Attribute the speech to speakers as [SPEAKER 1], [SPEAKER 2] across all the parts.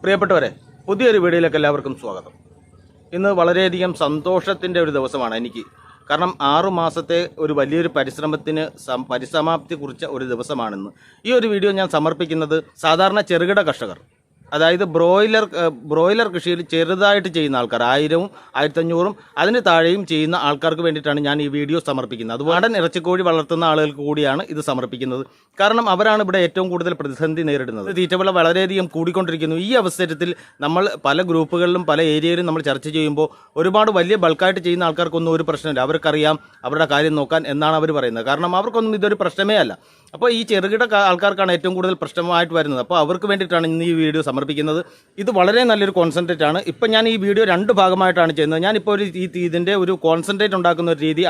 [SPEAKER 1] പ്രിയപ്പെട്ടവരെ, പുതിയൊരു വീഡിയോയിലേക്ക് എല്ലാവർക്കും സ്വാഗതം. ഇന്ന് വളരെയധികം സന്തോഷത്തിൻ്റെ ഒരു ദിവസമാണ് എനിക്ക്. കാരണം 6 മാസത്തെ ഒരു വലിയൊരു പരിശ്രമത്തിന് പരിസമാപ്തി കുറിച്ച ഒരു ദിവസമാണിന്ന്. ഈ ഒരു വീഡിയോ ഞാൻ സമർപ്പിക്കുന്നത് സാധാരണ ചെറുകിട കർഷകർ, അതായത് ബ്രോയിലർ കൃഷിയിൽ ചെറുതായിട്ട് ചെയ്യുന്ന ആൾക്കാർ 1000ഉം 1500ഉം അതിന് താഴെയും ചെയ്യുന്ന ആൾക്കാർക്ക് വേണ്ടിയിട്ടാണ് ഞാൻ ഈ വീഡിയോ സമർപ്പിക്കുന്നത്. അത് നാടൻ ഇറച്ചിക്കോഴി വളർത്തുന്ന ആളുകൾക്ക് കൂടിയാണ് ഇത് സമർപ്പിക്കുന്നത്. കാരണം അവരാണ് ഇവിടെ ഏറ്റവും കൂടുതൽ പ്രതിസന്ധി നേരിടുന്നത്. തീറ്റവില വളരെയധികം കൂടിക്കൊണ്ടിരിക്കുന്നു. ഈ അവസരത്തിൽ നമ്മൾ പല ഗ്രൂപ്പുകളിലും പല ഏരിയയിലും നമ്മൾ ചർച്ച ചെയ്യുമ്പോൾ ഒരുപാട് വലിയ ബൾക്കായിട്ട് ചെയ്യുന്ന ആൾക്കാർക്കൊന്നും ഒരു പ്രശ്നമില്ല. അവർക്കറിയാം അവരുടെ കാര്യം നോക്കാൻ എന്നാണ് അവർ പറയുന്നത്. കാരണം അവർക്കൊന്നും ഇതൊരു പ്രശ്നമേ അല്ല. അപ്പോൾ ഈ ചെറുകിട ആൾക്കാർക്കാണ് ഏറ്റവും കൂടുതൽ പ്രശ്നമായിട്ട് വരുന്നത്. അപ്പോൾ അവർക്ക് വേണ്ടിയിട്ടാണ് ഇന്ന് ഈ വീഡിയോ സമർപ്പിക്കുന്നത്. ഇത് വളരെ നല്ലൊരു കോൺസെൻട്രേറ്റ് ആണ്. ഇപ്പം ഞാൻ ഈ വീഡിയോ 2 ഭാഗമായിട്ടാണ് ചെയ്യുന്നത്. ഞാനിപ്പോൾ ഇതിൻ്റെ ഒരു കോൺസെൻട്രേറ്റ് ഉണ്ടാക്കുന്ന ഒരു രീതി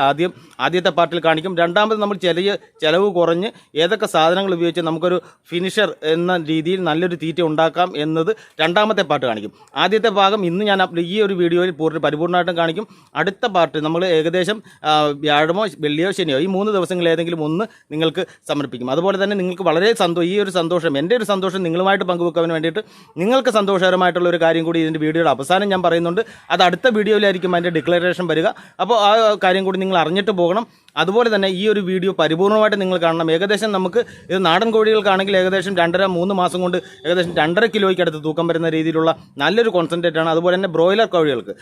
[SPEAKER 1] ആദ്യത്തെ പാർട്ടിൽ കാണിക്കും. രണ്ടാമത് നമ്മൾ ചിലവ് കുറഞ്ഞ് ഏതൊക്കെ സാധനങ്ങൾ ഉപയോഗിച്ച് നമുക്കൊരു ഫിനിഷർ എന്ന രീതിയിൽ നല്ലൊരു തീറ്റ ഉണ്ടാക്കാം എന്നത് രണ്ടാമത്തെ പാർട്ട് കാണിക്കും. ആദ്യത്തെ ഭാഗം ഇന്ന് ഞാൻ ഈ ഒരു വീഡിയോയിൽ പരിപൂർണ്ണമായിട്ടും കാണിക്കും. അടുത്ത പാർട്ട് നമ്മൾ ഏകദേശം വ്യാഴമോ വെള്ളിയോ ശനിയോ ഈ 3 ദിവസങ്ങളിൽ ഏതെങ്കിലും ഒന്ന് നിങ്ങൾക്ക് സമർപ്പിക്കും. അതുപോലെ തന്നെ നിങ്ങൾക്ക് വളരെ ഈ ഒരു സന്തോഷം, എൻ്റെ ഒരു സന്തോഷം നിങ്ങളുമായിട്ട് പങ്കുവെക്കാൻ വേണ്ടിയിട്ട് നിങ്ങൾക്ക് സന്തോഷകരമായിട്ടുള്ള ഒരു കാര്യം കൂടി ഇതിൻ്റെ വീഡിയോയുടെ അവസാനം ഞാൻ പറയുന്നുണ്ട്. അത് അടുത്ത വീഡിയോയിലായിരിക്കും അതിൻ്റെ ഡിക്ലറേഷൻ വരിക. അപ്പോൾ ആ കാര്യം കൂടി നിങ്ങൾ അറിഞ്ഞിട്ട് പോകണം. അതുപോലെ തന്നെ ഈ ഒരു വീഡിയോ പരിപൂർണ്ണമായിട്ട് നിങ്ങൾ കാണണം. ഏകദേശം നമുക്ക് ഇത് നാടൻ കോഴികൾക്കാണെങ്കിൽ ഏകദേശം 2.5-3 മാസം കൊണ്ട് ഏകദേശം 2.5 കിലോയ്ക്ക് അടുത്ത് തൂക്കം വരുന്ന രീതിയിലുള്ള നല്ലൊരു കോൺസെൻട്രേറ്റ് ആണ്. അതുപോലെ തന്നെ ബ്രോയിലർ കോഴികൾക്ക്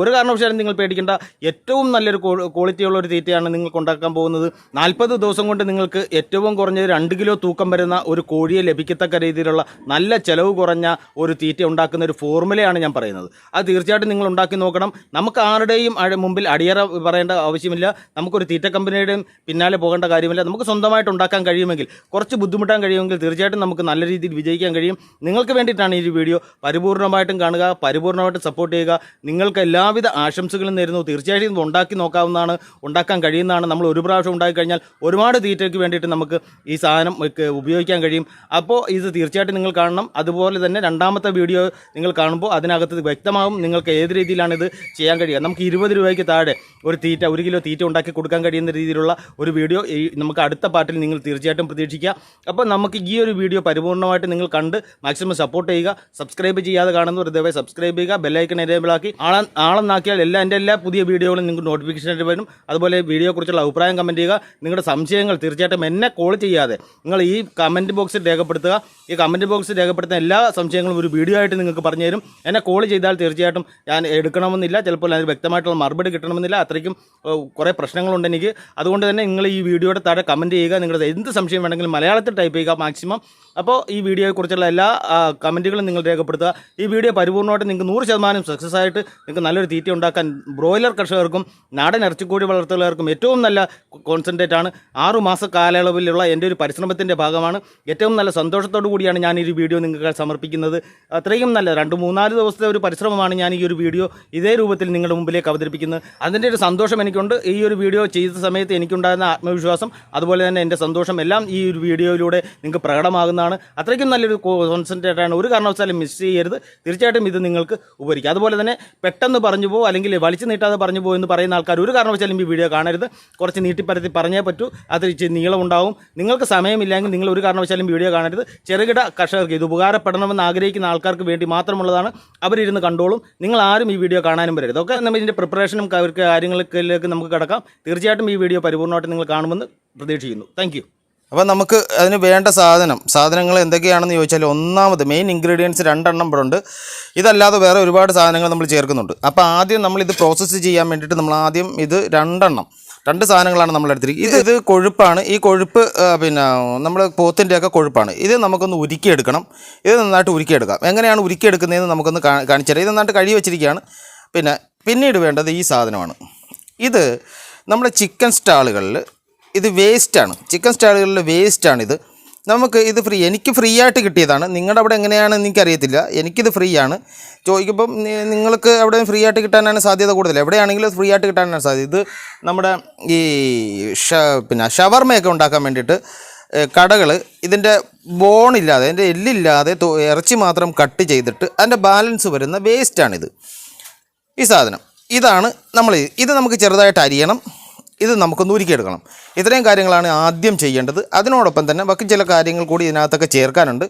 [SPEAKER 1] ഒരു കാരണവശാലും നിങ്ങൾ പേടിക്കേണ്ട, ഏറ്റവും നല്ലൊരു ക്വാളിറ്റിയുള്ള ഒരു തീറ്റയാണ് നിങ്ങൾക്ക് ഉണ്ടാക്കാൻ പോകുന്നത്. 40 ദിവസം കൊണ്ട് നിങ്ങൾക്ക് ഏറ്റവും കുറഞ്ഞത് 2 കിലോ തൂക്കം വരുന്ന ഒരു കോഴിയെ ലഭിക്കത്തക്ക രീതിയിലുള്ള നല്ല ചിലവ് കുറഞ്ഞ ഒരു തീറ്റ ഉണ്ടാക്കുന്ന ഒരു ഫോർമുലയാണ് ഞാൻ പറയുന്നത്. അത് തീർച്ചയായിട്ടും നിങ്ങൾ ഉണ്ടാക്കി നോക്കണം. നമുക്ക് ആരുടെയും മുമ്പിൽ അടിയറ പറയേണ്ട ആവശ്യമില്ല. നമുക്കൊരു തീറ്റ കമ്പനിയുടെയും പിന്നാലെ പോകേണ്ട കാര്യമില്ല. നമുക്ക് സ്വന്തമായിട്ട് ഉണ്ടാക്കാൻ കഴിയുമെങ്കിൽ, കുറച്ച് ബുദ്ധിമുട്ടാൻ കഴിയുമെങ്കിൽ തീർച്ചയായിട്ടും നമുക്ക് നല്ല രീതിയിൽ വിജയിക്കാൻ കഴിയും. നിങ്ങൾക്ക് വേണ്ടിയിട്ടാണ് ഈ വീഡിയോ. പരിപൂർണ്ണമായിട്ടും കാണുക, പരിപൂർണ്ണമായിട്ടും സപ്പോർട്ട് ചെയ്യുക. നിങ്ങൾക്ക് എല്ലാവിധ ആശംസകളും നേരുന്നു. തീർച്ചയായിട്ടും ഇത് ഉണ്ടാക്കി നോക്കാവുന്നതാണ്, ഉണ്ടാക്കാൻ കഴിയുന്നതാണ്. നമ്മൾ ഒരു പ്രാവശ്യം ഉണ്ടാക്കി കഴിഞ്ഞാൽ ഒരുപാട് തീറ്റയ്ക്ക് വേണ്ടിയിട്ട് നമുക്ക് ഈ സാധനം ഉപയോഗിക്കാൻ കഴിയും. അപ്പോൾ ഇത് തീർച്ചയായിട്ടും നിങ്ങൾ കാണണം. അതുപോലെ തന്നെ രണ്ടാമത്തെ വീഡിയോ നിങ്ങൾ കാണുമ്പോൾ അതിനകത്ത് വ്യക്തമാകും നിങ്ങൾക്ക് ഏത് രീതിയിലാണ് ഇത് ചെയ്യാൻ കഴിയുക. നമുക്ക് 20 രൂപയ്ക്ക് താഴെ ഒരു കിലോ തീറ്റ ഉണ്ടാക്കി കൊടുക്കാൻ കഴിയുന്ന രീതിയിലുള്ള ഒരു വീഡിയോ നമുക്ക് അടുത്ത പാർട്ടിൽ നിങ്ങൾ തീർച്ചയായിട്ടും പ്രതീക്ഷിക്കുക. അപ്പോൾ നമുക്ക് ഈ ഒരു വീഡിയോ പരിപൂർണ്ണമായിട്ട് നിങ്ങൾ കണ്ട് മാക്സിമം സപ്പോർട്ട് ചെയ്യുക. സബ്സ്ക്രൈബ് ചെയ്യാതെ കാണുന്നവർ ദയവായി സബ്സ്ക്രൈബ് ചെയ്യുക. ബെല്ലൈക്കൺ എനേബിൾ ആക്കി ആളെന്നാക്കിയാൽ എൻ്റെ എല്ലാ പുതിയ വീഡിയോകളും നിങ്ങൾക്ക് നോട്ടിഫിക്കേഷൻ വരും. അതുപോലെ വീഡിയോയെക്കുറിച്ചുള്ള അഭിപ്രായം കമൻറ്റ് ചെയ്യുക. നിങ്ങളുടെ സംശയങ്ങൾ തീർച്ചയായിട്ടും എന്നെ കോൾ ചെയ്യാതെ നിങ്ങൾ ഈ കമൻറ്റ് ബോക്സിൽ രേഖപ്പെടുത്തുക. ഈ കമൻറ്റ് ബോക്സിൽ രേഖപ്പെടുത്തുന്ന എല്ലാ സംശയങ്ങളും ഒരു വീഡിയോ ആയിട്ട് നിങ്ങൾക്ക് പറഞ്ഞു തരും. എന്നെ കോൾ ചെയ്താൽ തീർച്ചയായിട്ടും ഞാൻ എടുക്കണമെന്നില്ല. ചിലപ്പോൾ അതിന് വ്യക്തമായിട്ടുള്ള മറുപടി കിട്ടണമെന്നില്ല. അത്രയ്ക്കും കുറേ പ്രശ്നങ്ങളുണ്ട് എനിക്ക്. അതുകൊണ്ട് തന്നെ നിങ്ങൾ ഈ വീഡിയോയുടെ താഴെ കമൻറ്റ് ചെയ്യുക. നിങ്ങളുടെ എന്ത് സംശയം വേണമെങ്കിലും മലയാളത്തിൽ ടൈപ്പ് ചെയ്യുക മാക്സിമം. അപ്പോൾ ഈ വീഡിയോയെക്കുറിച്ചുള്ള എല്ലാ കമൻറ്റുകളും നിങ്ങൾ രേഖപ്പെടുത്തുക. ഈ വീഡിയോ പരിപൂർണ്ണമായിട്ട് നിങ്ങൾക്ക് 100% സക്സസ് ആയിട്ട് നിങ്ങൾക്ക് നല്ലൊരു തീറ്റ ഉണ്ടാക്കാൻ ബ്രോയിലർ കർഷകർക്കും നാടൻ ഇറച്ചിക്കോഴി വളർത്തുകാർക്കും ഏറ്റവും നല്ല കോൺസെൻട്രേറ്റ് ആണ്. 6 മാസ കാലയളവിലുള്ള എൻ്റെ ഒരു പരിശ്രമത്തിൻ്റെ ഭാഗമാണ്. ഏറ്റവും നല്ല സന്തോഷത്തോടു കൂടിയാണ് ഞാൻ ഈ വീഡിയോ നിങ്ങൾക്ക് സമർപ്പിക്കുന്നത്. അത്രയും നല്ല 2-3-4 ദിവസത്തെ ഒരു പരിശ്രമമാണ് ഞാൻ ഈ ഒരു വീഡിയോ ഇതേ രൂപത്തിൽ നിങ്ങളുടെ മുമ്പിലേക്ക് അവതരിപ്പിക്കുന്നത്. അതിൻ്റെ ഒരു സന്തോഷം എനിക്കുണ്ട്. ഈ ഒരു വീഡിയോ ചെയ്ത സമയത്ത് എനിക്കുണ്ടാകുന്ന ആത്മവിശ്വാസം, അതുപോലെ തന്നെ എൻ്റെ സന്തോഷം എല്ലാം ഈ ഒരു വീഡിയോയിലൂടെ നിങ്ങൾക്ക് പ്രകടമാകുന്നതാണ്. അത്രയ്ക്കും നല്ലൊരു കോൺസെൻട്രേറ്റ് ആണ്. ഒരു കാരണവശാലും മിസ് ചെയ്യരുത്. തീർച്ചയായിട്ടും ഇത് നിങ്ങൾക്ക് ഉപകരിക്കും. അതുപോലെ തന്നെ പെട്ടെന്ന് പറഞ്ഞു പോകും, അല്ലെങ്കിൽ വലിച്ചു നീട്ടാതെ പറഞ്ഞു പോകും എന്ന് പറയുന്ന ആൾക്കാർ ഒരു കാരണവശാലും ഈ വീഡിയോ കാണരുത്. കുറച്ച് നീട്ടിപ്പരത്തി പറഞ്ഞേ പറ്റൂ. അത് നീളമുണ്ടാവും. നിങ്ങൾക്ക് സമയമില്ലെങ്കിൽ നിങ്ങൾ ഒരു കാരണവശാലും വീഡിയോ കാണരുത്. ചെറുകിട കർഷകർക്ക് ഇത് ഉപകാരപ്പെടണമെന്ന് ആഗ്രഹിക്കുന്ന ആൾക്കാർക്ക് വേണ്ടി മാത്രമുള്ളതാണ്. അവരിരുന്ന് കണ്ടോളും. നിങ്ങൾ ആരും ഈ വീഡിയോ കാണാനും വരരുത്. ഓക്കെ, നമ്മൾ ഇതിൻ്റെ പ്രിപ്പറേഷനും കാര്യങ്ങളിലേക്ക് നമുക്ക് കിടക്കാം. തീർച്ചയായിട്ടും ഈ വീഡിയോ പരിപൂർണ്ണമായിട്ട് നിങ്ങൾ കാണുമെന്ന് പ്രതീക്ഷിക്കുന്നു. താങ്ക്. അപ്പോൾ നമുക്ക് അതിന് വേണ്ട സാധനങ്ങൾ എന്തൊക്കെയാണെന്ന് ചോദിച്ചാൽ, ഒന്നാമത് മെയിൻ ഇൻഗ്രീഡിയൻസ് 2 എണ്ണം ഇവിടെ ഉണ്ട്. ഇതല്ലാതെ വേറെ ഒരുപാട് സാധനങ്ങൾ നമ്മൾ ചേർക്കുന്നുണ്ട്. അപ്പോൾ ആദ്യം നമ്മളിത് പ്രോസസ്സ് ചെയ്യാൻ വേണ്ടിയിട്ട് നമ്മൾ ആദ്യം ഇത് 2 സാധനങ്ങളാണ് നമ്മൾ എടുത്തിരിക്കുന്നത്. ഇത് കൊഴുപ്പാണ്. ഈ കൊഴുപ്പ് നമ്മൾ പോത്തിൻ്റെയൊക്കെ കൊഴുപ്പാണ്. ഇത് നമുക്കൊന്ന് ഉരുക്കിയെടുക്കണം. ഇത് നന്നായിട്ട് ഉരുക്കിയെടുക്കാം. എങ്ങനെയാണ് ഉരുക്കിയെടുക്കുന്നതെന്ന് നമുക്കൊന്ന് കാണിച്ചു തരാം. ഇത് നന്നായിട്ട് കഴുകി വെച്ചിരിക്കുകയാണ്. പിന്നീട് വേണ്ടത് ഈ സാധനമാണ്. ഇത് നമ്മുടെ ചിക്കൻ സ്റ്റാളുകളിൽ ഇത് വേസ്റ്റാണ്. ചിക്കൻ സ്റ്റാളുകളിൽ വേസ്റ്റാണിത്. നമുക്ക് ഇത് എനിക്ക് ഫ്രീ ആയിട്ട് കിട്ടിയതാണ്. നിങ്ങളുടെ അവിടെ എങ്ങനെയാണെന്ന് എനിക്കറിയത്തില്ല. എനിക്കിത് ഫ്രീ ആണ്. ചോദിക്കുമ്പം നിങ്ങൾക്ക് അവിടെ ഫ്രീ ആയിട്ട് കിട്ടാനാണ് സാധ്യത കൂടുതൽ. എവിടെയാണെങ്കിലും ഫ്രീ ആയിട്ട് കിട്ടാനാണ് സാധ്യത. ഇത് നമ്മുടെ ഈ ഷവർമയൊക്കെ ഉണ്ടാക്കാൻ വേണ്ടിയിട്ട് കടകൾ ഇതിൻ്റെ ബോണില്ലാതെ, അതിൻ്റെ എല്ലില്ലാതെ ഇറച്ചി മാത്രം കട്ട് ചെയ്തിട്ട് അതിൻ്റെ ബാലൻസ് വരുന്ന വേസ്റ്റാണിത്. ഈ സാധനം ഇതാണ് ഇത് നമുക്ക് ചെറുതായിട്ട് അരിയണം. ഇത് നമുക്കൊന്ന് ഉരുക്കിയെടുക്കണം. ഇത്രയും കാര്യങ്ങളാണ് ആദ്യം ചെയ്യേണ്ടത്. അതിനോടൊപ്പം തന്നെ ബാക്കി ചില കാര്യങ്ങൾ കൂടി ഇതിനകത്തൊക്കെ ചേർക്കാനുണ്ട്.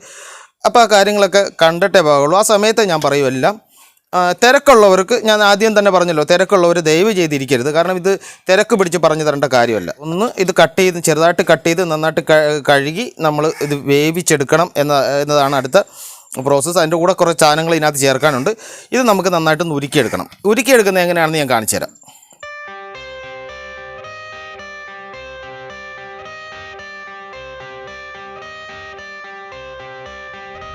[SPEAKER 1] അപ്പോൾ ആ കാര്യങ്ങളൊക്കെ കണ്ടിട്ടേ പോവുള്ളൂ. ആ സമയത്ത് ഞാൻ പറയുമെല്ലാം. തിരക്കുള്ളവർക്ക് ഞാൻ ആദ്യം തന്നെ പറഞ്ഞല്ലോ, തിരക്കുള്ളവർ ദയവ് ചെയ്തിരിക്കരുത്. കാരണം ഇത് തിരക്ക് പിടിച്ച് പറഞ്ഞു തരേണ്ട കാര്യമല്ല. ഒന്ന് ഇത് കട്ട് ചെയ്ത് ചെറുതായിട്ട് കട്ട് ചെയ്ത് നന്നായിട്ട് കഴുകി നമ്മൾ ഇത് വേവിച്ചെടുക്കണം എന്നതാണ് അടുത്ത പ്രോസസ്സ്. അതിൻ്റെ കൂടെ കുറച്ച് സാധനങ്ങൾ ഇതിനകത്ത് ചേർക്കാനുണ്ട്. ഇത് നമുക്ക് നന്നായിട്ട് ഉരുക്കിയെടുക്കണം. ഉരുക്കിയെടുക്കുന്നത് എങ്ങനെയാണെന്ന് ഞാൻ കാണിച്ചു തരാം.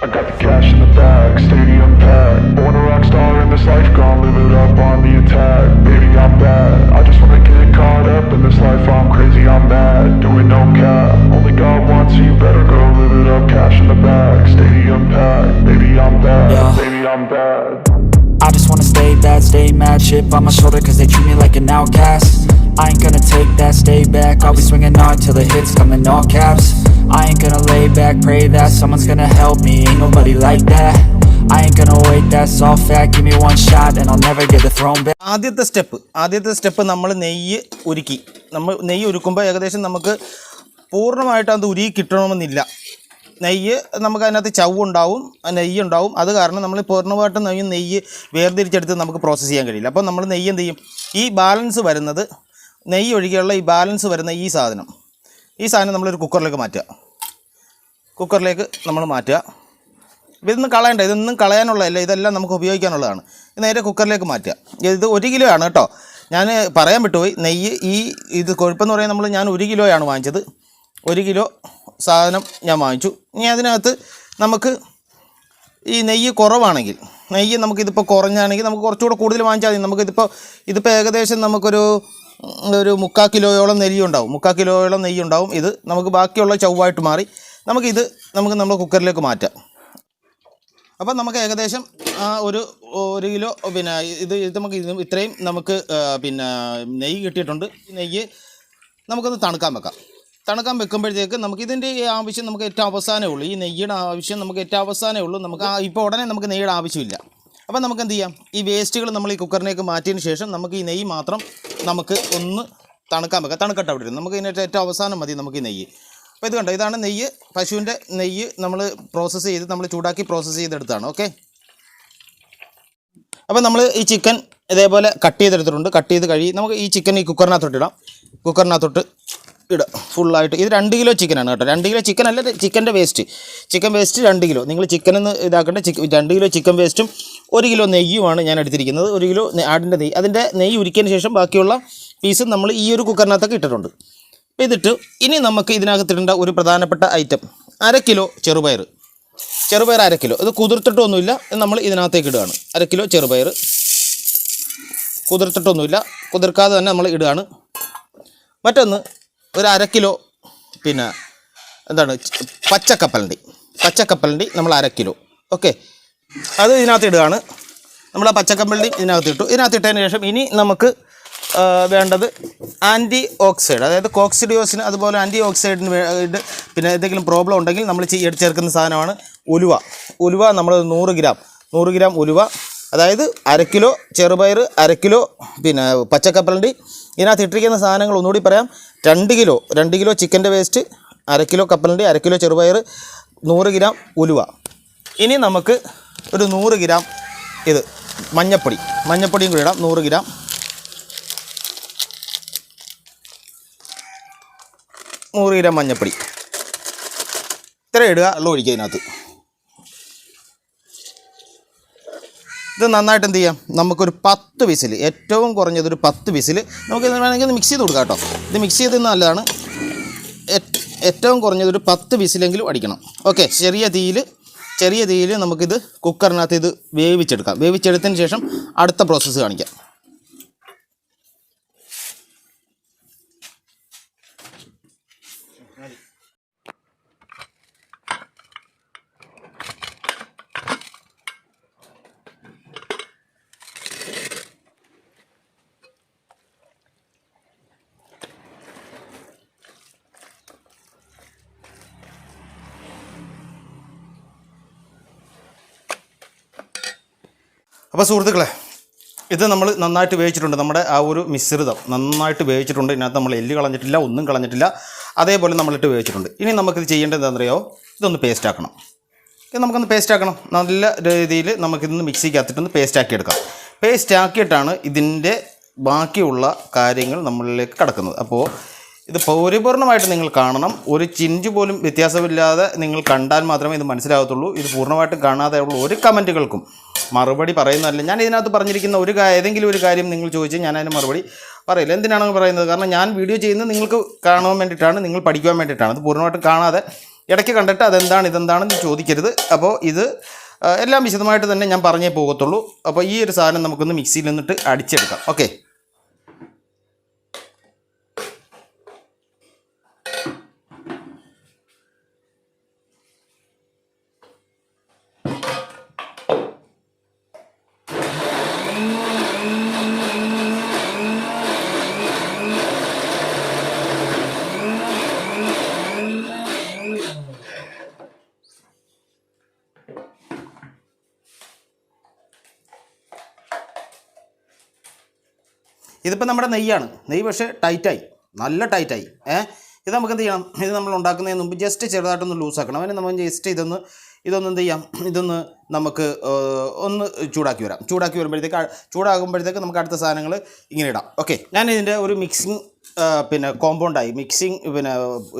[SPEAKER 2] I got the cash in the bag, stadium packed. Born a rock star in this life, gon' live it up on the attack. Baby, I'm bad, I just wanna get caught up in this life. I'm crazy, I'm mad, doing no cap. Only God wants you, better go live it up. Cash in the bag, stadium packed. Baby, I'm bad, baby, I'm bad.
[SPEAKER 3] I just wanna stay bad, stay mad. Chip on my shoulder cause they treat me like an outcast. I ain't gonna take that, stay back. I'll be swinging hard till the hits come in all caps. I ain't gonna lay back, pray that someone's gonna help me. Ain't nobody like that. I ain't gonna wait, that's all fact. Give me one shot and I'll never get the throne back.
[SPEAKER 1] ആദ്യത്തെ step നമ്മൾ നെയ്യ് ഉരുക്കി. നമ്മൾ നെയ്യ് ഉരുക്കുമ്പോൾ ഏകദേശം നമുക്ക് പൂർണ്ണമായിട്ട് അത് ഉരുക്കി കിട്ടണമെന്നില്ല. നെയ്യ് നമുക്ക് അതിനകത്ത് ചവുണ്ടാവും, നെയ്യ് ഉണ്ടാവും. അത് കാരണം നമ്മൾ പൂർണ്ണമായിട്ട് നെയ്യ് വേർതിരിച്ചെടുത്ത് നമുക്ക് പ്രോസസ്സ് ചെയ്യാൻ കഴിയില്ല. അപ്പോൾ നമ്മൾ നെയ്യ് എന്ത് ചെയ്യും, ഈ ബാലൻസ് വരുന്നത്, നെയ്യ് ഒഴികെയുള്ള ഈ ബാലൻസ് വരുന്ന ഈ സാധനം നമ്മളൊരു കുക്കറിലേക്ക് മാറ്റുക. കുക്കറിലേക്ക് നമ്മൾ മാറ്റുക. ഇതൊന്നും കളയണ്ട, ഇതൊന്നും കളയാനുള്ളതല്ല, ഇതെല്ലാം നമുക്ക് ഉപയോഗിക്കാനുള്ളതാണ്. നേരെ കുക്കറിലേക്ക് മാറ്റുക. ഇത് 1 കിലോ ആണ് കേട്ടോ. ഞാൻ പറയാൻ വിട്ടുപോയി, നെയ്യ് ഇത് കൊഴുപ്പെന്ന് പറയുന്നത് ഞാൻ 1 കിലോയാണ് വാങ്ങിച്ചത്. 1 കിലോ സാധനം ഞാൻ വാങ്ങിച്ചു. ഇനി അതിനകത്ത് നമുക്ക് ഈ നെയ്യ് കുറവാണെങ്കിൽ, നെയ്യ് നമുക്കിതിപ്പോൾ കുറഞ്ഞാണെങ്കിൽ നമുക്ക് കുറച്ചുകൂടെ കൂടുതൽ വാങ്ങിച്ചാൽ മതി. ഇതിപ്പോൾ ഏകദേശം നമുക്കൊരു 3/4 കിലോയോളം നെയ്യുണ്ടാവും. ഇത് നമുക്ക് ബാക്കിയുള്ള ചവ്വായിട്ട് മാറി നമുക്ക് നമ്മുടെ കുക്കറിലേക്ക് മാറ്റാം. അപ്പം നമുക്ക് ഏകദേശം ഒരു കിലോ നമുക്ക് ഇത്രയും നമുക്ക് നെയ്യ് കിട്ടിയിട്ടുണ്ട്. നെയ്യ് നമുക്കൊന്ന് തണുക്കാൻ വെക്കുമ്പോഴത്തേക്ക് നമുക്ക് ഇതിൻ്റെ ആവശ്യം നമുക്ക് ഏറ്റവും അവസാനമേ ഉള്ളൂ. ഈ നെയ്യുടെ ആവശ്യം നമുക്ക് ഏറ്റവും അവസാനമേ ഉള്ളൂ. നമുക്ക് ഇപ്പോൾ ഉടനെ നമുക്ക് നെയ്യുടെ ആവശ്യമില്ല. അപ്പം നമുക്ക് എന്ത് ചെയ്യാം, ഈ വേസ്റ്റുകൾ നമ്മൾ ഈ കുക്കറിലേക്ക് മാറ്റിയതിന് ശേഷം നമുക്ക് ഈ നെയ്യ് മാത്രം നമുക്ക് ഒന്ന് തണുക്കട്ടെ അവിടെ ഇരുന്ന്. നമുക്ക് ഇതിൻ്റെ ഏറ്റവും അവസാനം മതി നമുക്ക് ഈ നെയ്യ്. അപ്പോൾ ഇത് കണ്ടോ, ഇതാണ് നെയ്യ്, പശുവിൻ്റെ നെയ്യ് നമ്മൾ ചൂടാക്കി പ്രോസസ്സ് ചെയ്തെടുത്താണ്. ഓക്കെ. അപ്പോൾ നമ്മൾ ഈ ചിക്കൻ ഇതേപോലെ കട്ട് ചെയ്തെടുത്തിട്ടുണ്ട്. കട്ട് ചെയ്ത് നമുക്ക് ഈ ചിക്കൻ ഈ കുക്കറിനകത്തോട്ട് ഇടാം ഫുള്ളായിട്ട്. ഇത് 2 കിലോ ചിക്കനാണ് കേട്ടോ. 2 കിലോ ചിക്കൻ അല്ല, ചിക്കൻ വേസ്റ്റ് 2 കിലോ. നിങ്ങൾ ചിക്കനെന്ന് ഇതാക്കേണ്ട 2 കിലോ ചിക്കൻ വേസ്റ്റും 1 കിലോ നെയ്യുമാണ് ഞാൻ എടുത്തിരിക്കുന്നത്. 1 കിലോ ആടിൻ്റെ നെയ്യ്. അതിൻ്റെ നെയ്യ് ഉരുക്കിയതിന് ശേഷം ബാക്കിയുള്ള പീസ് നമ്മൾ ഈ ഒരു കുക്കറിനകത്തൊക്കെ ഇട്ടിട്ടുണ്ട്. ഇതിട്ട് ഇനി നമുക്ക് ഇതിനകത്തിടേണ്ട ഒരു പ്രധാനപ്പെട്ട ഐറ്റം 1/2 കിലോ ചെറുപയർ 1/2 കിലോ. ഇത് കുതിർത്തിട്ടൊന്നുമില്ല, നമ്മൾ ഇതിനകത്തേക്ക് ഇടുകയാണ്. 1/2 കിലോ ചെറുപയർ കുതിർത്തിട്ടൊന്നുമില്ല, കുതിർക്കാതെ തന്നെ നമ്മൾ ഇടുകയാണ്. മറ്റൊന്ന് ഒരു 1/2 കിലോ പച്ചക്കപ്പലണ്ടി നമ്മൾ 1/2 കിലോ. ഓക്കെ, അത് ഇതിനകത്ത് ഇടുകയാണ്. നമ്മൾ ആ പച്ചക്കപ്പലണ്ടി ഇതിനകത്ത് ഇട്ടു. ഇതിനകത്തിട്ടതിന് ശേഷം ഇനി നമുക്ക് വേണ്ടത് ആൻറ്റി ഓക്സൈഡ്, അതായത് കോക്സിഡിയോസിന് അതുപോലെ ആൻറ്റി ഓക്സൈഡിന് പിന്നെ എന്തെങ്കിലും പ്രോബ്ലം ഉണ്ടെങ്കിൽ നമ്മൾ ചേർക്കുന്ന സാധനമാണ് ഉലുവ. നമ്മൾ 100 ഗ്രാം ഉലുവ, അതായത് 1/2 കിലോ ചെറുപയർ, 1/2 കിലോ പച്ചക്കപ്പലണ്ടി. ഇതിനകത്ത് ഇട്ടിരിക്കുന്ന സാധനങ്ങൾ ഒന്നുകൂടി പറയാം. 2 കിലോ ചിക്കൻ്റെ വേസ്റ്റ്, 1/2 കിലോ കപ്പലണ്ടി, 1/2 കിലോ ചെറുപയർ, 100 ഗ്രാം ഉലുവ. ഇനി നമുക്ക് ഒരു 100 ഗ്രാം മഞ്ഞപ്പൊടിയും കൂടി ഇടാം. 100 ഗ്രാം മഞ്ഞപ്പൊടി ഇത്ര ഇടുക. വെള്ളം ഒഴിക്കുക ഇതിനകത്ത്. ഇത് നന്നായിട്ട് എന്ത് ചെയ്യാം, നമുക്കൊരു 10 വിസിൽ, ഏറ്റവും കുറഞ്ഞതൊരു 10 വിസിൽ നമുക്ക് വേണമെങ്കിൽ മിക്സ് ചെയ്ത് കൊടുക്കാം കേട്ടോ. ഇത് മിക്സ് ചെയ്ത് നല്ലതാണ്. ഏറ്റവും കുറഞ്ഞതൊരു 10 വിസിലെങ്കിലും അടിക്കണം. ഓക്കെ, ചെറിയ തീയിൽ നമുക്കിത് കുക്കറിനകത്ത് ഇത് വേവിച്ചെടുക്കാം. വേവിച്ചെടുത്തതിന് ശേഷം അടുത്ത പ്രോസസ്സ് കാണിക്കാം. അപ്പോൾ സുഹൃത്തുക്കളെ, ഇത് നമ്മൾ നന്നായിട്ട് വേവിച്ചിട്ടുണ്ട്. നമ്മുടെ ആ ഒരു മിശ്രിതം നന്നായിട്ട് വേവിച്ചിട്ടുണ്ട്. ഇതിനകത്ത് നമ്മൾ എല്ല് കളഞ്ഞിട്ടില്ല, ഒന്നും കളഞ്ഞിട്ടില്ല, അതേപോലെ നമ്മളിട്ട് വേവിച്ചിട്ടുണ്ട്. ഇനി നമുക്കിത് ചെയ്യേണ്ടത് എന്താണെന്നറിയോ, ഇതൊന്ന് പേസ്റ്റ് ആക്കണം. ഇത് നമുക്കൊന്ന് പേസ്റ്റ് ആക്കണം. നല്ല രീതിയിൽ നമുക്കിതൊന്ന് മിക്സിക്കകത്തിട്ടൊന്ന് പേസ്റ്റ് ആക്കി എടുക്കാം. പേസ്റ്റ് ആക്കിയിട്ടാണ് ഇതിൻ്റെ ബാക്കിയുള്ള കാര്യങ്ങൾ നമ്മളിലേക്ക് കടക്കുന്നത്. അപ്പോൾ ഇത് പരിപൂർണമായിട്ട് നിങ്ങൾ കാണണം. ഒരു ചിഞ്ച് പോലും വ്യത്യാസമില്ലാതെ നിങ്ങൾ കണ്ടാൽ മാത്രമേ ഇത് മനസ്സിലാകത്തുള്ളൂ. ഇത് പൂർണ്ണമായിട്ടും കാണാതെയുള്ള ഒരു കമൻറ്റുകൾക്കും മറുപടി പറയുന്നതല്ല. ഞാൻ ഇതിനകത്ത് പറഞ്ഞിരിക്കുന്ന ഏതെങ്കിലും ഒരു കാര്യം നിങ്ങൾ ചോദിച്ചാൽ ഞാൻ അതിന് മറുപടി പറയില്ല. എന്തിനാണ് പറയുന്നത്? കാരണം ഞാൻ വീഡിയോ ചെയ്യുന്നത് നിങ്ങൾക്ക് കാണാൻ വേണ്ടിയിട്ടാണ്, നിങ്ങൾ പഠിക്കുവാൻ വേണ്ടിയിട്ടാണ്. അത് പൂർണ്ണമായിട്ടും കാണാതെ ഇടയ്ക്ക് കണ്ടിട്ട് അതെന്താണ് ഇതെന്താണെന്ന് ചോദിക്കരുത്. അപ്പോൾ ഇത് എല്ലാം വിശദമായിട്ട് തന്നെ ഞാൻ പറഞ്ഞേ പോകത്തുള്ളൂ. അപ്പോൾ ഈ ഒരു സാധനം നമുക്കൊന്ന് മിക്സിയിൽ നിന്നിട്ട് അടിച്ചെടുക്കാം. ഓക്കെ, ഇതിപ്പോൾ നമ്മുടെ നെയ്യാണ്. നെയ്യ് പക്ഷേ ടൈറ്റായി, നല്ല ടൈറ്റായി. ഇത് നമുക്ക് എന്ത് ചെയ്യണം? ഇത് നമ്മൾ ഉണ്ടാക്കുന്നതിന് മുമ്പ് ജസ്റ്റ് ചെറുതായിട്ടൊന്ന് ലൂസാക്കണം. അതിന് നമ്മൾ ജസ്റ്റ് ഇതൊന്ന് എന്ത് ചെയ്യാം? ഇതൊന്ന് നമുക്ക് ഒന്ന് ചൂടാക്കി വരാം. ചൂടാകുമ്പോഴത്തേക്ക് നമുക്ക് അടുത്ത സാധനങ്ങൾ ഇങ്ങനെ ഇടാം. ഓക്കെ, ഞാൻ ഇതിൻ്റെ ഒരു മിക്സിങ് കോമ്പൗണ്ടായി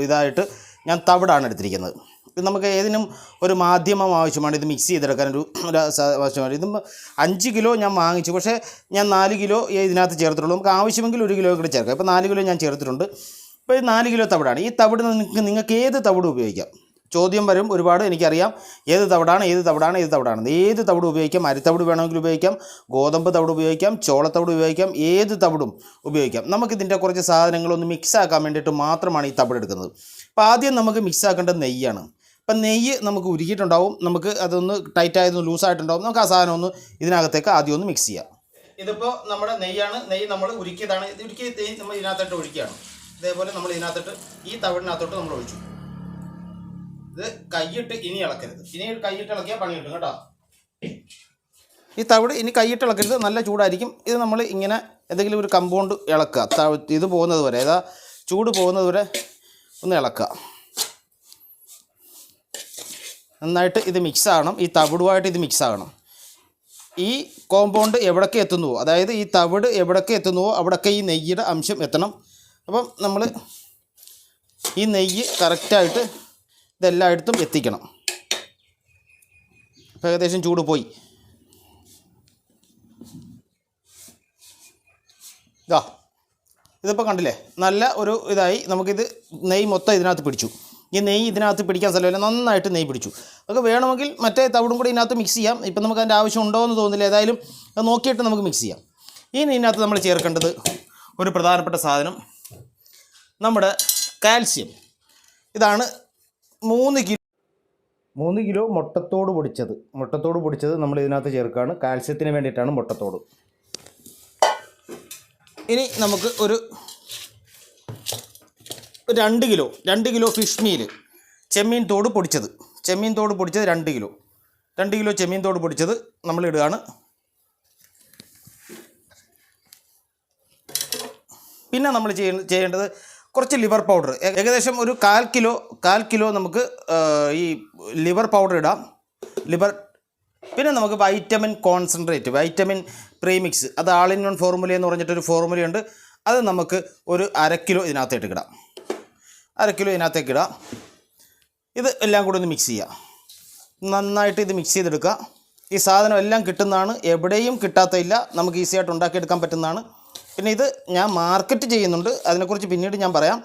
[SPEAKER 1] ഇതായിട്ട് ഞാൻ തവിടാണ് എടുത്തിരിക്കുന്നത്. ഇത് നമുക്ക് ഏതിനും ഒരു മാധ്യമം ആവശ്യമാണ്. ഇത് മിക്സ് ചെയ്തെടുക്കാൻ ഒരു ആവശ്യമാണ്. ഇത് 5 കിലോ ഞാൻ വാങ്ങിച്ചു, പക്ഷേ ഞാൻ 4 കിലോ ഇതിനകത്ത് ചേർത്തിട്ടുള്ളൂ. നമുക്ക് ആവശ്യമെങ്കിൽ 1 കിലോ കൂടെ ചേർക്കാം. ഇപ്പോൾ 4 കിലോ ഞാൻ ചേർത്തിട്ടുണ്ട്. ഇപ്പോൾ ഇത് 4 കിലോ തവിടാണ്. ഈ തവിട് നിങ്ങൾക്ക് ഏത് തവിട് ഉപയോഗിക്കാം. ചോദ്യം വരും ഒരുപാട്, എനിക്കറിയാം. ഏത് തവിടാണ് ഏത് തവിട് ഉപയോഗിക്കാം. അരിത്തവിട് വേണമെങ്കിൽ ഉപയോഗിക്കാം, ഗോതമ്പ് തവിട് ഉപയോഗിക്കാം, ചോളത്തവിട് ഉപയോഗിക്കാം, ഏത് തവിടും ഉപയോഗിക്കാം. നമുക്കിതിൻ്റെ കുറച്ച് സാധനങ്ങളൊന്ന് മിക്സ് ആക്കാൻ വേണ്ടിയിട്ട് മാത്രമാണ് ഈ തവിട് എടുക്കുന്നത്. അപ്പോൾ ആദ്യം നമുക്ക് മിക്സ് ആക്കേണ്ടത് നെയ്യാണ്. അപ്പം നെയ്യ് നമുക്ക് ഉരുക്കിയിട്ടുണ്ടാവും, നമുക്ക് അതൊന്ന് ടൈറ്റായതൊന്ന് ലൂസായിട്ടുണ്ടാവും. നമുക്ക് ആ സാധനം ഒന്ന് ഇതിനകത്തേക്ക് ആദ്യം ഒന്ന് മിക്സ് ചെയ്യാം. ഇതിപ്പോൾ നമ്മുടെ നെയ്യാണ്. നെയ്യ് നമ്മൾ ഉരുക്കിയതാണ്. ഉരുക്കിയ നെയ്യ് നമ്മൾ ഇതിനകത്തോട്ട് ഒഴിക്കുകയാണ്. ഇതേപോലെ നമ്മൾ ഇതിനകത്തോട്ട് ഈ തവിടിനകത്തോട്ട് നമ്മൾ ഒഴിച്ചു. ഇത് കൈയിട്ട് ഇനി ഇളക്കരുത്. ഇനി കൈയിട്ട് ഇളക്കിയാൽ പണി കിട്ടും കേട്ടോ. ഈ തവിട് ഇനി കൈയിട്ട് ഇളക്കരുത്, നല്ല ചൂടായിരിക്കും. ഇത് നമ്മൾ ഇങ്ങനെ എന്തെങ്കിലും ഒരു കമ്പൗണ്ട് ഇളക്കുക. ഇത് പോകുന്നത് വരെ, ചൂട് പോകുന്നത് വരെ ഒന്ന് ഇളക്കുക. നന്നായിട്ട് ഇത് മിക്സ് ആകണം. ഈ തവിടുമായിട്ട് ഇത് മിക്സ് ആകണം. ഈ കോമ്പൗണ്ട് എവിടേക്ക് എത്തുന്നുവോ, അതായത് ഈ തവിട് എവിടേക്ക് എത്തുന്നുവോ അവിടേക്ക് ഈ നെയ്യുടെ അംശം എത്തണം. അപ്പം നമ്മൾ ഈ നെയ്യ് കറക്റ്റായിട്ട് ഇതെല്ലായിടത്തും എത്തിക്കണം. അപ്പോൾ ഏകദേശം ചൂട് പോയി. ഇതിപ്പോൾ കണ്ടില്ലേ, നല്ല ഒരു ഇതായി. നമുക്കിത് നെയ്യ് മൊത്തം ഇതിനകത്ത് പിടിച്ചു. ഈ നെയ്യ് ഇതിനകത്ത് പിടിക്കാൻ സ്ഥലമില്ല, നന്നായിട്ട് നെയ്യ് പിടിച്ചു. നമുക്ക് വേണമെങ്കിൽ മറ്റേ തവിടും കൂടി ഇതിനകത്ത് മിക്സ് ചെയ്യാം. ഇപ്പം നമുക്ക് അതിൻ്റെ ആവശ്യം ഉണ്ടോ എന്ന് തോന്നുന്നില്ല. ഏതായാലും അത് നോക്കിയിട്ട് നമുക്ക് മിക്സ് ചെയ്യാം. ഇനി ഇതിനകത്ത് നമ്മൾ ചേർക്കേണ്ടത് ഒരു പ്രധാനപ്പെട്ട സാധനം, നമ്മുടെ കാൽസ്യം. ഇതാണ് 3 കിലോ മുട്ടത്തോട് പൊടിച്ചത് നമ്മൾ ഇതിനകത്ത് ചേർക്കുകയാണ്. കാൽസ്യത്തിന് വേണ്ടിയിട്ടാണ് മുട്ടത്തോട്. ഇനി നമുക്ക് ഒരു 2 കിലോ ഫിഷ് മീൽ, ചെമ്മീൻ തോട് പൊടിച്ചത് 2 കിലോ ചെമ്മീൻ തോട് പൊടിച്ചത് നമ്മൾ ഇടുകയാണ്. പിന്നെ നമ്മൾ ചെയ്യേണ്ടത് കുറച്ച് ലിവർ പൗഡർ, ഏകദേശം ഒരു 1/4 കിലോ നമുക്ക് ഈ ലിവർ പൗഡർ ഇടാം. പിന്നെ നമുക്ക് വൈറ്റമിൻ കോൺസെൻട്രേറ്റ്, വൈറ്റമിൻ പ്രീമിക്സ്, അത് ആൾ ഇൻ വൺ ഫോർമുല എന്ന് പറഞ്ഞിട്ടൊരു ഫോർമുലയുണ്ട്. അത് നമുക്ക് ഒരു 1/2 കിലോ ഇതിനകത്തേക്ക് ഇടാം. 1/2 കിലോ ഇതിനകത്തേക്ക് ഇടാം. ഇത് എല്ലാം കൂടെ ഒന്ന് മിക്സ് ചെയ്യുക. നന്നായിട്ട് ഇത് മിക്സ് ചെയ്തെടുക്കുക. ഈ സാധനം എല്ലാം കിട്ടുന്നതാണ്, എവിടെയും കിട്ടാത്തയില്ല, നമുക്ക് ഈസിയായിട്ട് ഉണ്ടാക്കിയെടുക്കാൻ പറ്റുന്നതാണ്. പിന്നെ ഇത് ഞാൻ മാർക്കറ്റ് ചെയ്യുന്നുണ്ട്, അതിനെക്കുറിച്ച് പിന്നീട് ഞാൻ പറയാം.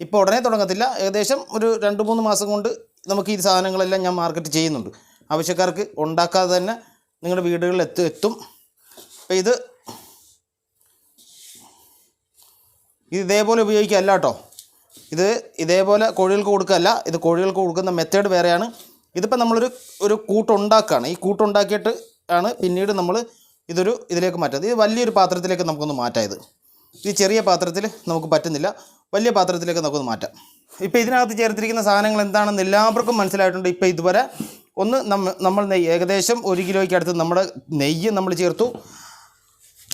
[SPEAKER 1] ഇപ്പോൾ ഉടനെ തുടങ്ങത്തില്ല, ഏകദേശം ഒരു 2-3 മാസം കൊണ്ട് നമുക്ക് ഈ സാധനങ്ങളെല്ലാം ഞാൻ മാർക്കറ്റ് ചെയ്യുന്നുണ്ട്. ആവശ്യക്കാർക്ക് ഉണ്ടാക്കാതെ തന്നെ നിങ്ങളുടെ വീടുകളിൽ എത്തും. അപ്പോൾ ഇത് ഇതേപോലെ ഉപയോഗിക്കുകയല്ല കേട്ടോ. ഇത് ഇതേപോലെ കോഴികൾക്ക് കൊടുക്കുകയല്ല. ഇത് കോഴികൾക്ക് കൊടുക്കുന്ന മെത്തേഡ് വേറെയാണ്. ഇതിപ്പോൾ നമ്മളൊരു കൂട്ടുണ്ടാക്കുകയാണ്. ഈ കൂട്ടുണ്ടാക്കിയിട്ട് ആണ് പിന്നീട് നമ്മൾ ഇതിലേക്ക് മാറ്റുന്നത്. ഇത് വലിയൊരു പാത്രത്തിലേക്ക് നമുക്കൊന്ന് മാറ്റാം. ഈ ചെറിയ പാത്രത്തിൽ നമുക്ക് പറ്റുന്നില്ല, വലിയ പാത്രത്തിലേക്ക് നമുക്കൊന്ന് മാറ്റാം. ഇപ്പോൾ ഇതിനകത്ത് ചേർത്തിരിക്കുന്ന സാധനങ്ങൾ എന്താണെന്ന് എല്ലാവർക്കും മനസ്സിലായിട്ടുണ്ട്. ഇപ്പോൾ ഇതുവരെ നമ്മൾ നെയ്യ് ഏകദേശം 1 കിലോയ്ക്ക് അടുത്ത് നമ്മുടെ നെയ്യ് നമ്മൾ ചേർത്തു.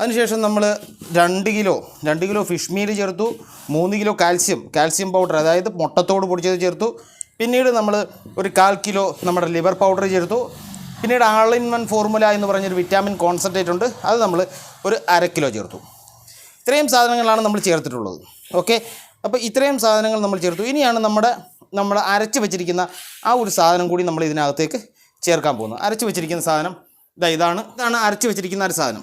[SPEAKER 1] അതിനുശേഷം നമ്മൾ 2 കിലോ ഫിഷ് മീൽ ചേർത്തു. 3 കിലോ കാൽസ്യം പൗഡർ, അതായത് മുട്ടത്തോട് പൊടിച്ചത് ചേർത്തു. പിന്നീട് നമ്മൾ ഒരു 1/4 കിലോ നമ്മുടെ ലിവർ പൗഡർ ചേർത്തു. പിന്നീട് ആൾ ഇൻ വൺ ഫോർമുല എന്ന് പറഞ്ഞൊരു വിറ്റാമിൻ കോൺസെൻട്രേറ്റ് ഉണ്ട്, അത് നമ്മൾ ഒരു 1/2 കിലോ ചേർത്തു. ഇത്രയും സാധനങ്ങളാണ് നമ്മൾ ചേർത്തിട്ടുള്ളത്. ഓക്കെ, അപ്പോൾ ഇത്രയും സാധനങ്ങൾ നമ്മൾ ചേർത്തു. ഇനിയാണ് നമ്മൾ അരച്ച് വെച്ചിരിക്കുന്ന ആ ഒരു സാധനം കൂടി നമ്മൾ ഇതിനകത്തേക്ക് ചേർക്കാൻ പോകുന്നത്. അരച്ച് വെച്ചിരിക്കുന്ന സാധനം ഇതാണ് അരച്ച് വെച്ചിരിക്കുന്ന ഒരു സാധനം.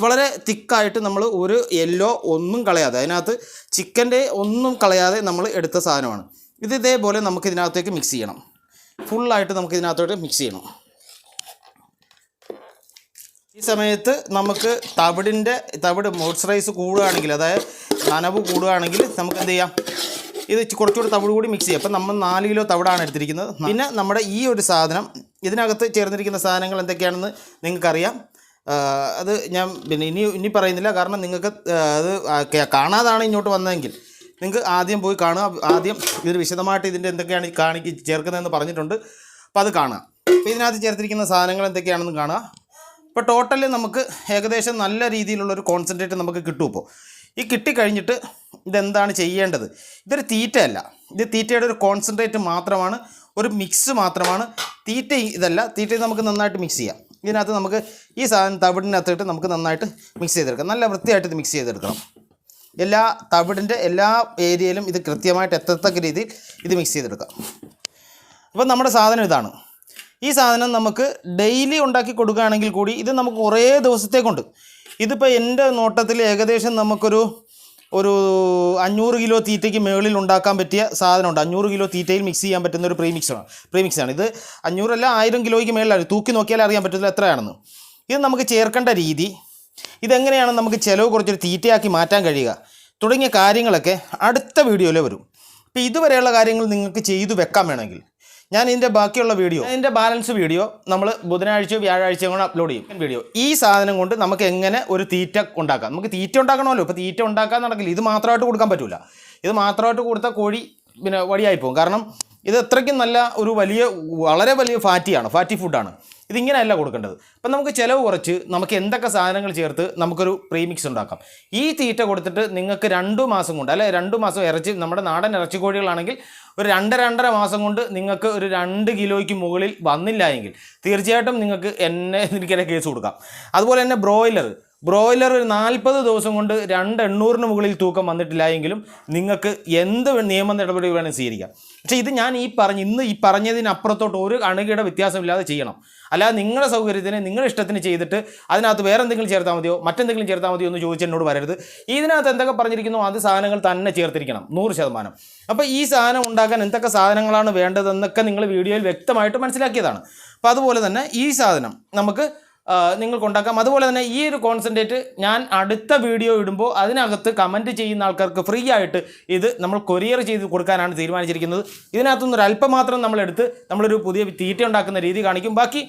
[SPEAKER 1] വളരെ തിക്കായിട്ട് നമ്മൾ ഒരു യെല്ലോ ഒന്നും കളയാതെ, അതിനകത്ത് ചിക്കൻ്റെ ഒന്നും കളയാതെ നമ്മൾ എടുത്ത സാധനമാണ് ഇത്. ഇതേപോലെ നമുക്ക് ഇതിനകത്തേക്ക് മിക്സ് ചെയ്യണം. ഫുള്ളായിട്ട് നമുക്ക് ഇതിനകത്തോട്ട് മിക്സ് ചെയ്യണം. ഈ സമയത്ത് നമുക്ക് തവിട് മോയ്സ്ചറൈസ് കൂടുകയാണെങ്കിൽ, അതായത് നനവ് കൂടുകയാണെങ്കിൽ നമുക്ക് എന്ത് ചെയ്യാം, ഇത് കുറച്ചുകൂടി തവിട് കൂടി മിക്സ് ചെയ്യാം. അപ്പം നമ്മൾ 4 കിലോ തവിടാണ് എടുത്തിരിക്കുന്നത്. പിന്നെ നമ്മുടെ ഈ ഒരു സാധനം, ഇതിനകത്ത് ചേർന്നിരിക്കുന്ന സാധനങ്ങൾ എന്തൊക്കെയാണെന്ന് നിങ്ങൾക്കറിയാം. അത് ഞാൻ പിന്നെ ഇനി പറയുന്നില്ല, കാരണം നിങ്ങൾക്ക് അത് കാണാതാണ് ഇങ്ങോട്ട് വന്നതെങ്കിൽ നിങ്ങൾക്ക് ആദ്യം പോയി കാണുക. ആദ്യം ഇതിന് വിശദമായിട്ട് ഇതിൻ്റെ എന്തൊക്കെയാണ് ചേർക്കുന്നതെന്ന് പറഞ്ഞിട്ടുണ്ട്. അപ്പോൾ അത് കാണുക. അപ്പോൾ ഇതിനകത്ത് ചേർത്തിരിക്കുന്ന സാധനങ്ങൾ എന്തൊക്കെയാണെന്ന് കാണുക. ഇപ്പോൾ ടോട്ടല് നമുക്ക് ഏകദേശം നല്ല രീതിയിലുള്ളൊരു കോൺസെൻട്രേറ്റ് നമുക്ക് കിട്ടും. ഇപ്പോൾ ഈ കിട്ടിക്കഴിഞ്ഞിട്ട് ഇതെന്താണ് ചെയ്യേണ്ടത്? ഇതൊരു തീറ്റയല്ല, ഇത് തീറ്റയുടെ ഒരു കോൺസെൻട്രേറ്റ് മാത്രമാണ്, ഒരു മിക്സ് മാത്രമാണ്. ഇതല്ല. തീറ്റ നമുക്ക് നന്നായിട്ട് മിക്സ് ചെയ്യാം. ഇതിനകത്ത് നമുക്ക് ഈ സാധനം തവിടിനകത്തിട്ട് നമുക്ക് നന്നായിട്ട് മിക്സ് ചെയ്തെടുക്കാം. നല്ല വൃത്തിയായിട്ട് ഇത് മിക്സ് ചെയ്തെടുക്കണം. തവിടിൻ്റെ എല്ലാ ഏരിയയിലും ഇത് കൃത്യമായിട്ട് എത്തത്തക്ക രീതിയിൽ ഇത് മിക്സ് ചെയ്തെടുക്കാം. അപ്പം നമ്മുടെ സാധനം ഇതാണ്. ഈ സാധനം നമുക്ക് ഡെയിലി ഉണ്ടാക്കി കൊടുക്കുകയാണെങ്കിൽ കൂടി ഇത് നമുക്ക് കുറേ ദിവസത്തേക്കുണ്ട്. ഇതിപ്പോൾ എൻ്റെ നോട്ടത്തിൽ ഏകദേശം നമുക്കൊരു 500 കിലോ തീറ്റയ്ക്ക് മുകളിൽ ഉണ്ടാക്കാൻ പറ്റിയ സാധനമുണ്ട്. 500 കിലോ തീറ്റയിൽ മിക്സ് ചെയ്യാൻ പറ്റുന്ന ഒരു പ്രീമിക്സാണ് ഇത്. 500 അല്ല, 1000 കിലോയ്ക്ക് മുകളിലാണ്. തൂക്കി നോക്കിയാൽ അറിയാൻ പറ്റില്ല എത്രയാണെന്ന്. ഇത് നമുക്ക് ചേർക്കേണ്ട രീതി, ഇതെങ്ങനെയാണ് നമുക്ക് ചിലവ് കുറച്ചൊരു തീറ്റയാക്കി മാറ്റാൻ കഴിയുക തുടങ്ങിയ കാര്യങ്ങളൊക്കെ അടുത്ത വീഡിയോയിൽ വരും. അപ്പോൾ ഇതുവരെയുള്ള കാര്യങ്ങൾ നിങ്ങൾക്ക് ചെയ്തു വെക്കാൻ വേണമെങ്കിൽ ഞാൻ ഇതിൻ്റെ ബാക്കിയുള്ള ഇതിൻ്റെ ബാലൻസ് വീഡിയോ നമ്മൾ ബുധനാഴ്ചയോ വ്യാഴാഴ്ചയോ കൊണ്ട് അപ്ലോഡ് ചെയ്യും. വീഡിയോ ഈ സാധനം കൊണ്ട് നമുക്ക് എങ്ങനെ ഒരു തീറ്റ ഉണ്ടാക്കാം. നമുക്ക് തീറ്റ ഉണ്ടാക്കണമല്ലോ. ഇപ്പോൾ തീറ്റ ഉണ്ടാക്കാൻ നടക്കില്ല. ഇത് മാത്രമായിട്ട് കൊടുക്കാൻ പറ്റില്ല. ഇത് മാത്രമായിട്ട് കൊടുത്താൽ കോഴി പിന്നെ വടിയായി പോകും. കാരണം ഇത് അത്രയ്ക്കും നല്ല വളരെ വലിയ ഫാറ്റി ഫുഡാണ്. ഇതിങ്ങനെയല്ല കൊടുക്കേണ്ടത്. അപ്പം നമുക്ക് ചിലവ് കുറച്ച് നമുക്ക് എന്തൊക്കെ സാധനങ്ങൾ ചേർത്ത് നമുക്കൊരു പ്രീമിക്സ് ഉണ്ടാക്കാം. ഈ തീറ്റ കൊടുത്തിട്ട് നിങ്ങൾക്ക് 2 മാസം കൊണ്ട്, അല്ലെ 2 മാസം നമ്മുടെ നാടൻ ഇറച്ചിക്കോഴികളാണെങ്കിൽ ഒരു 2-2.5 മാസം കൊണ്ട് നിങ്ങൾക്ക് ഒരു 2 കിലോയ്ക്ക് മുകളിൽ വന്നില്ല എങ്കിൽ തീർച്ചയായിട്ടും നിങ്ങൾക്ക് എനിക്കെതിരെ കേസ് കൊടുക്കാം. അതുപോലെ തന്നെ ബ്രോയിലർ ഒരു 40 ദിവസം കൊണ്ട് 2,800 മുകളിൽ തൂക്കം വന്നിട്ടില്ല എങ്കിലും നിങ്ങൾക്ക് എന്ത് നിയമ നടപടി വേണം സ്വീകരിക്കാം. പക്ഷേ ഇത് ഞാൻ ഇന്ന് ഈ പറഞ്ഞതിനപ്പുറത്തോട്ട് ഒരു അണുകിട വ്യത്യാസമില്ലാതെ ചെയ്യണം. അല്ലാതെ നിങ്ങളുടെ സൗകര്യത്തിന് നിങ്ങളുടെ ഇഷ്ടത്തിന് ചെയ്തിട്ട് അതിനകത്ത് വേറെ എന്തെങ്കിലും ചേർത്താൽ മതിയോ മറ്റെന്തെങ്കിലും ചേർത്താൽ മതിയോ എന്ന് ചോദിച്ച് എന്നോട് വരരുത്. ഇതിനകത്ത് എന്തൊക്കെ പറഞ്ഞിരിക്കുന്നു അത് സാധനങ്ങൾ തന്നെ ചേർത്തിരിക്കണം 100%. അപ്പോൾ ഈ സാധനം ഉണ്ടാക്കാൻ എന്തൊക്കെ സാധനങ്ങളാണ് വേണ്ടതെന്നൊക്കെ നിങ്ങൾ വീഡിയോയിൽ വ്യക്തമായിട്ട് മനസ്സിലാക്കിയതാണ്. അപ്പോൾ അതുപോലെ തന്നെ ഈ സാധനം നമുക്ക് നിങ്ങൾക്കുണ്ടാക്കാം. അതുപോലെ തന്നെ ഈ ഒരു കോൺസെൻട്രേറ്റ് ഞാൻ അടുത്ത വീഡിയോ ഇടുമ്പോൾ അതിനകത്ത് കമൻറ്റ് ചെയ്യുന്ന ആൾക്കാർക്ക് ഫ്രീ ആയിട്ട് ഇത് നമ്മൾ കൊറിയർ ചെയ്ത് കൊടുക്കാനാണ് തീരുമാനിച്ചിരിക്കുന്നത്. ഇതിനകത്തുനിന്ന് ഒരല്പം മാത്രം നമ്മളൊരു പുതിയ തീറ്റ ഉണ്ടാക്കുന്ന രീതി കാണിക്കും. ബാക്കി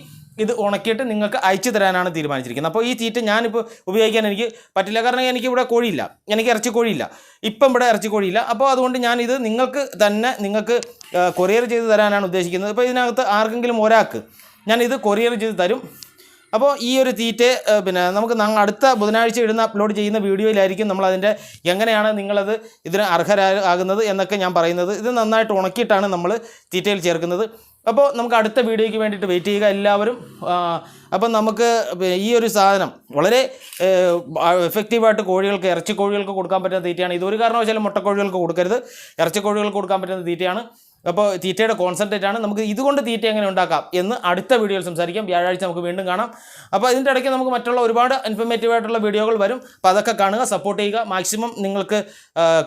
[SPEAKER 1] ഇത് ഉണക്കിയിട്ട് നിങ്ങൾക്ക് അയച്ചു തരാനാണ് തീരുമാനിച്ചിരിക്കുന്നത്. അപ്പോൾ ഈ തീറ്റ ഞാനിപ്പോൾ ഉപയോഗിക്കാൻ എനിക്ക് പറ്റില്ല, കാരണം എനിക്കിവിടെ കോഴിയില്ല, എനിക്ക് ഇറച്ചിക്കോഴിയില്ല, ഇപ്പം ഇവിടെ ഇറച്ചിക്കോഴിയില്ല. അപ്പോൾ അതുകൊണ്ട് ഞാനിത് നിങ്ങൾക്ക് കൊറിയർ ചെയ്ത് തരാനാണ് ഉദ്ദേശിക്കുന്നത്. അപ്പോൾ ഇതിനകത്ത് ആർക്കെങ്കിലും ഒരാൾക്ക് ഞാനിത് കൊറിയർ ചെയ്ത് തരും. അപ്പോൾ ഈ ഒരു തീറ്റ പിന്നെ നമുക്ക് അടുത്ത ബുധനാഴ്ച അപ്ലോഡ് ചെയ്യുന്ന വീഡിയോയിലായിരിക്കും നമ്മളതിൻ്റെ എങ്ങനെയാണ് നിങ്ങളത് ഇതിന് അർഹരാകുന്നത് എന്നൊക്കെ ഞാൻ പറയുന്നത്. ഇത് നന്നായിട്ട് ഉണക്കിയിട്ടാണ് നമ്മൾ തീറ്റയിൽ ചേർക്കുന്നത്. അപ്പോൾ നമുക്ക് അടുത്ത വീഡിയോയ്ക്ക് വേണ്ടിയിട്ട് വെയിറ്റ് ചെയ്യുക എല്ലാവരും. അപ്പം നമുക്ക് ഈ ഒരു സാധനം വളരെ എഫക്റ്റീവായിട്ട് ഇറച്ചിക്കോഴികൾക്ക് കൊടുക്കാൻ പറ്റുന്ന തീറ്റയാണ്. ഇതൊരു കാരണവശാലും മുട്ടക്കോഴികൾക്ക് കൊടുക്കരുത്, ഇറച്ചിക്കോഴികൾക്ക് കൊടുക്കാൻ പറ്റുന്ന തീറ്റയാണ്. അപ്പോൾ തീറ്റയുടെ കോൺസെൻട്രേറ്റ് ആണ്. നമുക്ക് ഇതുകൊണ്ട് തീറ്റ എങ്ങനെ ഉണ്ടാക്കാം എന്ന് അടുത്ത വീഡിയോയിൽ സംസാരിക്കാം. വ്യാഴാഴ്ച നമുക്ക് വീണ്ടും കാണാം. അപ്പോൾ ഇതിൻ്റെ ഇടയ്ക്ക് നമുക്ക് മറ്റുള്ള ഒരുപാട് ഇൻഫർമേറ്റീവ് ആയിട്ടുള്ള വീഡിയോകൾ വരും. അപ്പോൾ അതൊക്കെ കാണുക, സപ്പോർട്ട് ചെയ്യുക. മാക്സിമം നിങ്ങൾക്ക്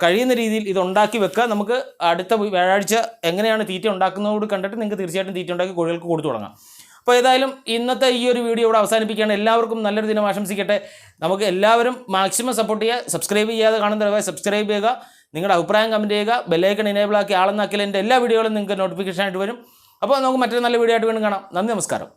[SPEAKER 1] കഴിയുന്ന രീതിയിൽ ഇത് ഉണ്ടാക്കി വെക്കുക. നമുക്ക് അടുത്ത വ്യാഴാഴ്ച എങ്ങനെയാണ് തീറ്റ ഉണ്ടാക്കുന്നതോട് കണ്ടിട്ട് നിങ്ങൾക്ക് തീർച്ചയായിട്ടും തീറ്റ ഉണ്ടാക്കി കോഴികൾക്ക് കൊടുത്തു തുടങ്ങാം. അപ്പോൾ ഏതായാലും ഇന്നത്തെ ഈ ഒരു വീഡിയോ ഇവിടെ അവസാനിപ്പിക്കുകയാണ്. എല്ലാവർക്കും നല്ലൊരു ദിനം ആശംസിക്കട്ടെ. നമുക്ക് എല്ലാവരും മാക്സിമം സപ്പോർട്ട് ചെയ്യുക. സബ്സ്ക്രൈബ് ചെയ്യാതെ കാണുന്നവരെ സബ്സ്ക്രൈബ് ചെയ്യുക. നിങ്ങളുടെ അഭിപ്രായം കമൻറ്റ് ചെയ്യുക. ബെല്ലൈക്കൺ എനേബിൾ ആക്കി ആളെന്നാക്കിയാൽ എൻ്റെ എല്ലാ വീഡിയോകളും നിങ്ങൾക്ക് നോട്ടിഫിക്കേഷൻ ആയിട്ട് വരും. അപ്പോൾ നമുക്ക് മറ്റൊരു നല്ല വീഡിയോ ആയിട്ട് വീണ്ടും കാണാം. നന്ദി, നമസ്കാരം.